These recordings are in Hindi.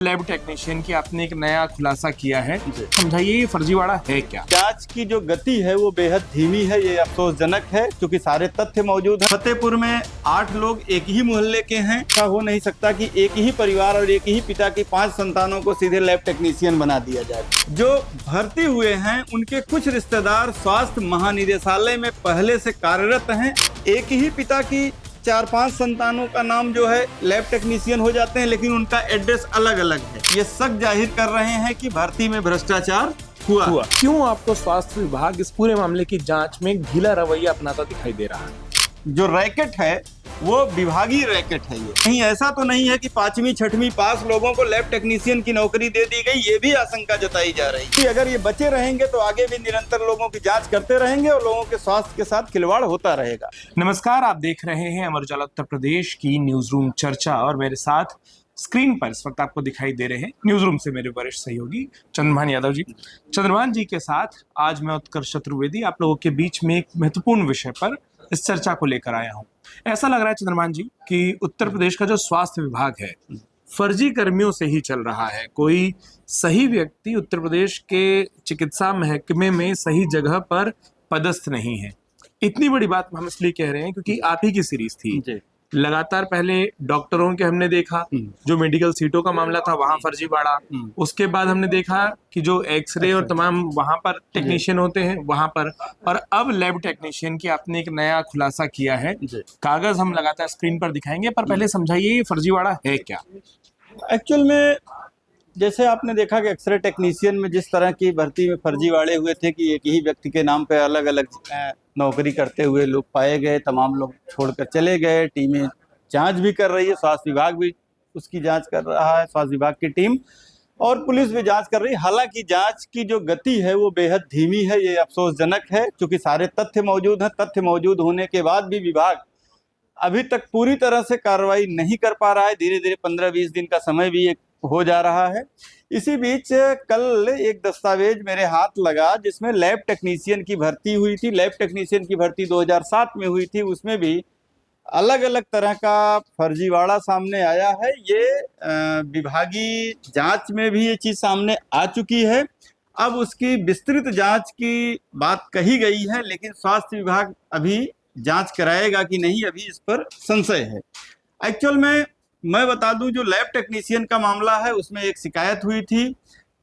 लैब टेक्नीशियन की आपने एक नया खुलासा किया है, समझाइए ये फर्जीवाड़ा है क्या? जांच की जो गति है वो बेहद धीमी है, ये अफसोसजनक है क्योंकि सारे तथ्य मौजूद हैं। फतेहपुर में 8 लोग एक ही मोहल्ले के हैं। ऐसा हो नहीं सकता कि एक ही परिवार और एक ही पिता की 5 संतानों को सीधे लैब टेक्नीशियन बना दिया जाए। जो भर्ती हुए हैं उनके कुछ रिश्तेदार स्वास्थ्य महानिदेशालय में पहले से कार्यरत हैं। एक ही पिता की 4-5 संतानों का नाम जो है लैब टेक्नीशियन हो जाते हैं, लेकिन उनका एड्रेस अलग अलग है। ये शक जाहिर कर रहे हैं कि भर्ती में भ्रष्टाचार हुआ। क्यों आपको स्वास्थ्य विभाग इस पूरे मामले की जांच में ढीला रवैया अपनाता दिखाई दे रहा है? जो रैकेट है वो विभागीय रैकेट है। ये कहीं ऐसा तो नहीं है कि 5वीं 6वीं पास लोगों को लैब टेक्नीशियन की नौकरी दे दी गई, ये भी आशंका जताई जा रही है कि अगर ये बचे रहेंगे तो आगे भी निरंतर लोगों की जांच करते रहेंगे और लोगों के स्वास्थ्य के साथ खिलवाड़ होता रहेगा। नमस्कार, आप देख रहे हैं अमर उजाला उत्तर प्रदेश की न्यूज रूम चर्चा और मेरे साथ स्क्रीन पर इस वक्त आपको दिखाई दे रहे हैं न्यूज रूम से मेरे वरिष्ठ सहयोगी चंद्रभान यादव जी। चंद्रभान जी के साथ आज मैं उत्कर्ष चतुर्वेदी आप लोगों के बीच में एक महत्वपूर्ण विषय पर इस चर्चा को लेकर आया हूं। ऐसा लग रहा है चंद्रभान जी कि उत्तर प्रदेश का जो स्वास्थ्य विभाग है फर्जी कर्मियों से ही चल रहा है। कोई सही व्यक्ति उत्तर प्रदेश के चिकित्सा महकमे में सही जगह पर पदस्थ नहीं है। इतनी बड़ी बात हम इसलिए कह रहे हैं क्योंकि आप ही की सीरीज थी। लगातार पहले डॉक्टरों के हमने देखा जो मेडिकल सीटों का मामला था वहां फर्जीवाड़ा, उसके बाद हमने देखा कि जो एक्सरे और तमाम वहां पर टेक्नीशियन होते हैं वहां पर, और अब लैब टेक्नीशियन की आपने एक नया खुलासा किया है। कागज हम लगातार स्क्रीन पर दिखाएंगे, पर पहले समझाइए ये फर्जीवाड़ा है क्या? एक्चुअल में जैसे आपने देखा कि एक्सरे टेक्नीशियन में जिस तरह की भर्ती में फर्जीवाड़े हुए थे कि एक ही व्यक्ति के नाम पे अलग अलग नौकरी करते हुए लोग पाए गए, तमाम लोग छोड़कर चले गए। टीमें जांच भी कर रही है, स्वास्थ्य विभाग भी उसकी जांच कर रहा है, स्वास्थ्य विभाग की टीम और पुलिस भी जांच कर रही है। हालांकि जांच की जो गति है वो बेहद धीमी है, ये अफसोसजनक है क्योंकि सारे तथ्य मौजूद हैं। तथ्य मौजूद होने के बाद भी विभाग अभी तक पूरी तरह से कार्रवाई नहीं कर पा रहा है। धीरे धीरे 15-20 दिन का समय भी हो जा रहा है। इसी बीच कल एक दस्तावेज मेरे हाथ लगा जिसमें लैब टेक्नीशियन की भर्ती हुई थी। लैब टेक्नीशियन की भर्ती 2007 में हुई थी। उसमें भी अलग अलग तरह का फर्जीवाड़ा सामने आया है। ये विभागीय जांच में भी ये चीज सामने आ चुकी है। अब उसकी विस्तृत जांच की बात कही गई है, लेकिन स्वास्थ्य विभाग अभी जांच कराएगा कि नहीं, अभी इस पर संशय है। एक्चुअल में मैं बता दूं, जो लैब टेक्नीशियन का मामला है उसमें एक शिकायत हुई थी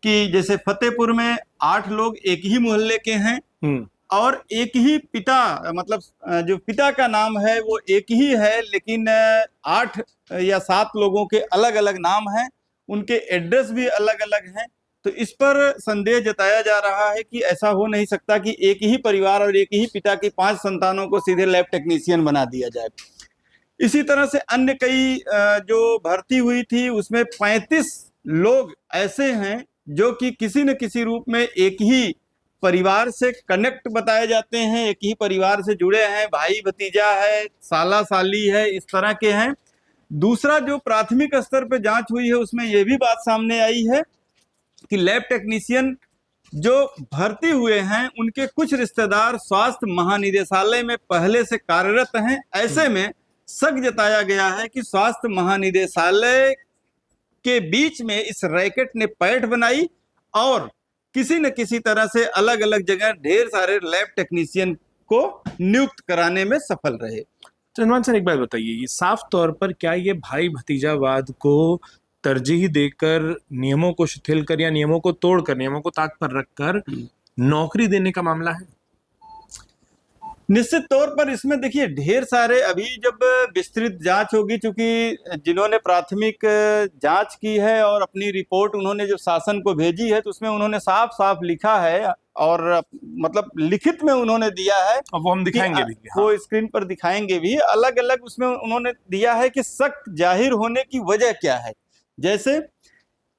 कि जैसे फतेहपुर में 8 लोग एक ही मोहल्ले के हैं और एक ही पिता, मतलब जो पिता का नाम है वो एक ही है, लेकिन 8 या 7 लोगों के अलग अलग नाम हैं, उनके एड्रेस भी अलग अलग हैं। तो इस पर संदेह जताया जा रहा है कि ऐसा हो नहीं सकता कि एक ही परिवार और एक ही पिता की 5 संतानों को सीधे लैब टेक्नीशियन बना दिया जाए। इसी तरह से अन्य कई जो भर्ती हुई थी उसमें 35 लोग ऐसे हैं जो कि किसी न किसी रूप में एक ही परिवार से कनेक्ट बताए जाते हैं, एक ही परिवार से जुड़े हैं, भाई भतीजा है, साला साली है, इस तरह के हैं। दूसरा, जो प्राथमिक स्तर पर जांच हुई है उसमें यह भी बात सामने आई है कि लैब टेक्नीशियन जो भर्ती हुए हैं उनके कुछ रिश्तेदार स्वास्थ्य महानिदेशालय में पहले से कार्यरत हैं। ऐसे में शक जताया गया है कि स्वास्थ्य महानिदेशालय के बीच में इस रैकेट ने पैठ बनाई और किसी न किसी तरह से अलग अलग जगह ढेर सारे लैब टेक्नीशियन को नियुक्त कराने में सफल रहे। चंद्रभान सर, एक बात बताइए, ये साफ तौर पर क्या ये भाई भतीजावाद को तरजीह देकर, नियमों को शिथिल कर या नियमों को तोड़कर, नियमों को ताक पर रखकर नौकरी देने का मामला है? निश्चित तौर पर इसमें देखिए ढेर सारे, अभी जब विस्तृत जांच होगी, चूंकि जिन्होंने प्राथमिक जांच की है और अपनी रिपोर्ट उन्होंने जो शासन को भेजी है तो उसमें उन्होंने साफ साफ लिखा है और मतलब लिखित में उन्होंने दिया है। अब वो हम दिखाएंगे भी, वो स्क्रीन पर दिखाएंगे भी। अलग अलग उसमें उन्होंने दिया है कि शक जाहिर होने की वजह क्या है। जैसे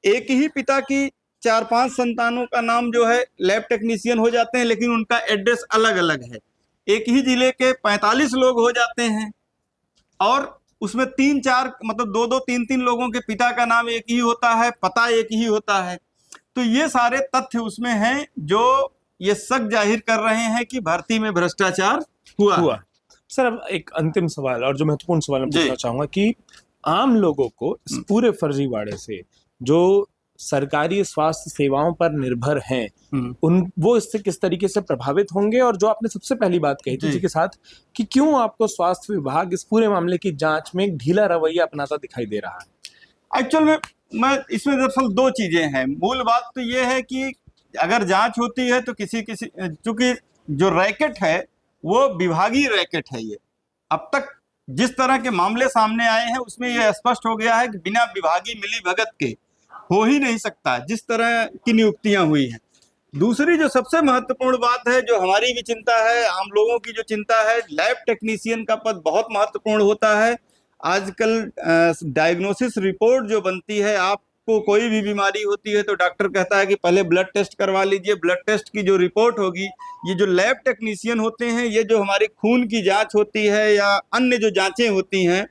एक ही पिता की 4-5 संतानों का नाम जो है लैब टेक्नीशियन हो जाते हैं, लेकिन उनका एड्रेस अलग अलग है। एक ही जिले के 45 लोग हो जाते हैं और उसमें 3-4, मतलब 2-2, 3-3 लोगों के पिता का नाम एक ही होता है, पता एक ही होता है। तो ये सारे तथ्य उसमें हैं जो ये शक जाहिर कर रहे हैं कि भर्ती में भ्रष्टाचार हुआ। सर, अब एक अंतिम सवाल और जो महत्वपूर्ण सवाल मैं पूछना चाहूंगा कि आम लोगों को इस पूरे फर्जीवाड़े से जो सरकारी स्वास्थ्य सेवाओं पर निर्भर हैं उन वो इससे किस तरीके से प्रभावित होंगे, और जो आपने सबसे पहली बात कही थी जी। जी के साथ कि क्यों आपको स्वास्थ्य विभाग इस पूरे मामले की जांच में एक ढीला रवैया अपनाता दिखाई दे रहा है। एक्चुअल में मैं इसमें दरअसल दो चीजें हैं। मूल बात तो ये है कि अगर जांच होती है तो किसी चूंकि जो रैकेट है वो विभागीय रैकेट है। ये अब तक जिस तरह के मामले सामने आए हैं उसमें यह स्पष्ट हो गया है कि बिना विभागीय मिलीभगत के हो ही नहीं सकता, जिस तरह की नियुक्तियां हुई हैं। दूसरी जो सबसे महत्वपूर्ण बात है, जो हमारी भी चिंता है, आम लोगों की जो चिंता है, लैब टेक्नीशियन का पद बहुत महत्वपूर्ण होता है। आजकल डायग्नोसिस रिपोर्ट जो बनती है, आपको कोई भी बीमारी होती है तो डॉक्टर कहता है कि पहले ब्लड टेस्ट करवा लीजिए। ब्लड टेस्ट की जो रिपोर्ट होगी, ये जो लैब टेक्नीशियन होते हैं, ये जो हमारी खून की जांच होती है या अन्य जो जांचें होती हैं,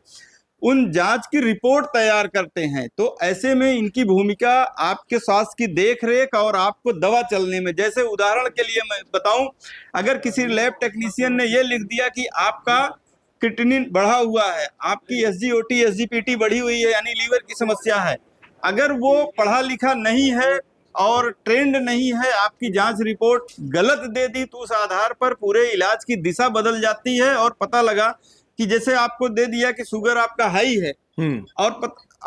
उन जांच की रिपोर्ट तैयार करते हैं। तो ऐसे में इनकी भूमिका आपके स्वास्थ्य की देखरेख और आपको दवा चलने में, जैसे उदाहरण के लिए मैं बताऊं, अगर किसी लैब टेक्नीशियन ने ये लिख दिया कि आपका क्रिएटिनिन बढ़ा हुआ है, आपकी एसजीओटी एसजीपीटी बढ़ी हुई है, यानी लीवर की समस्या है, अगर वो पढ़ा लिखा नहीं है और ट्रेंड नहीं है, आपकी जांच रिपोर्ट गलत दे दी तो उस आधार पर पूरे इलाज की दिशा बदल जाती है। और पता लगा कि जैसे आपको दे दिया कि शुगर आपका हाई है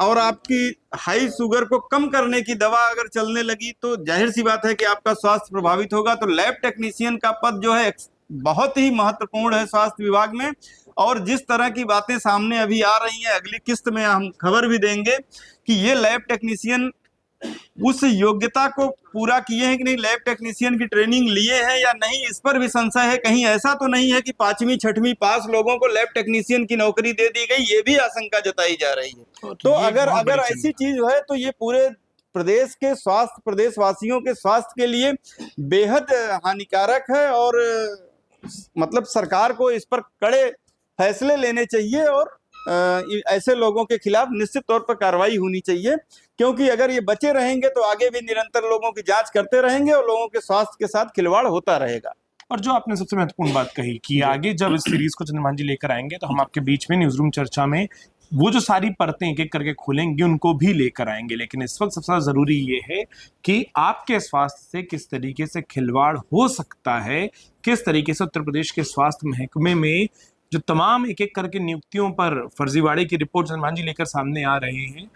और आपकी हाई शुगर को कम करने की दवा अगर चलने लगी तो जाहिर सी बात है कि आपका स्वास्थ्य प्रभावित होगा। तो लैब टेक्नीशियन का पद जो है बहुत ही महत्वपूर्ण है स्वास्थ्य विभाग में। और जिस तरह की बातें सामने अभी आ रही हैं, अगली किस्त में हम खबर भी देंगे कि ये लैब टेक्नीशियन उस योग्यता को पूरा किए हैं कि नहीं, लैब टेक्नीशियन की ट्रेनिंग लिए हैं या नहीं, इस पर भी संशय है। कहीं ऐसा तो नहीं है कि 5वीं 6वीं पास लोगों को लैब टेक्नीशियन की नौकरी दे दी गई, ये भी आशंका जताई जा रही है। तो अगर ऐसी चीज है तो ये पूरे प्रदेश के स्वास्थ्य, प्रदेशवासियों के स्वास्थ्य के लिए बेहद हानिकारक है। और मतलब सरकार को इस पर कड़े फैसले लेने चाहिए और ऐसे लोगों के खिलाफ निश्चित तौर पर कार्रवाई होनी चाहिए, क्योंकि अगर ये बचे रहेंगे तो आगे भी निरंतर लोगों की जांच करते रहेंगे और लोगों के स्वास्थ्य के साथ खिलवाड़ होता रहेगा। और जो आपने सबसे महत्वपूर्ण बात कही कि आगे जब इस सीरीज को चंद्रभान जी लेकर आएंगे तो हम आपके बीच में न्यूज रूम चर्चा में वो जो सारी परतें एक एक करके खोलेंगे उनको भी लेकर आएंगे। लेकिन इस वक्त सबसे जरूरी ये है कि आपके स्वास्थ्य से किस तरीके से खिलवाड़ हो सकता है, किस तरीके से उत्तर प्रदेश के स्वास्थ्य महकमे में जो तमाम एक एक करके नियुक्तियों पर फर्जीवाड़े की रिपोर्ट चंद्रभान जी लेकर सामने आ रहे हैं,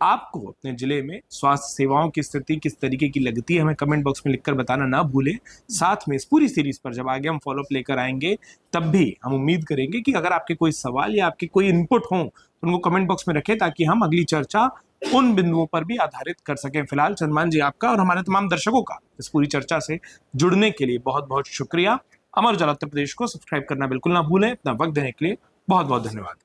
आपको अपने जिले में स्वास्थ्य सेवाओं की स्थिति किस तरीके की लगती है, हमें कमेंट बॉक्स में लिखकर बताना ना भूलें। साथ में इस पूरी सीरीज पर जब आगे हम फॉलोअप लेकर आएंगे तब भी हम उम्मीद करेंगे कि अगर आपके कोई सवाल या आपके कोई इनपुट हो तो उनको कमेंट बॉक्स में रखें ताकि हम अगली चर्चा उन बिंदुओं पर भी आधारित कर सकें। फिलहाल चंद्रभान जी आपका और हमारे तमाम दर्शकों का इस पूरी चर्चा से जुड़ने के लिए बहुत बहुत शुक्रिया। अमर उजाला उत्तर प्रदेश को सब्सक्राइब करना बिल्कुल ना भूलें। अपना वक्त देने के लिए बहुत बहुत धन्यवाद।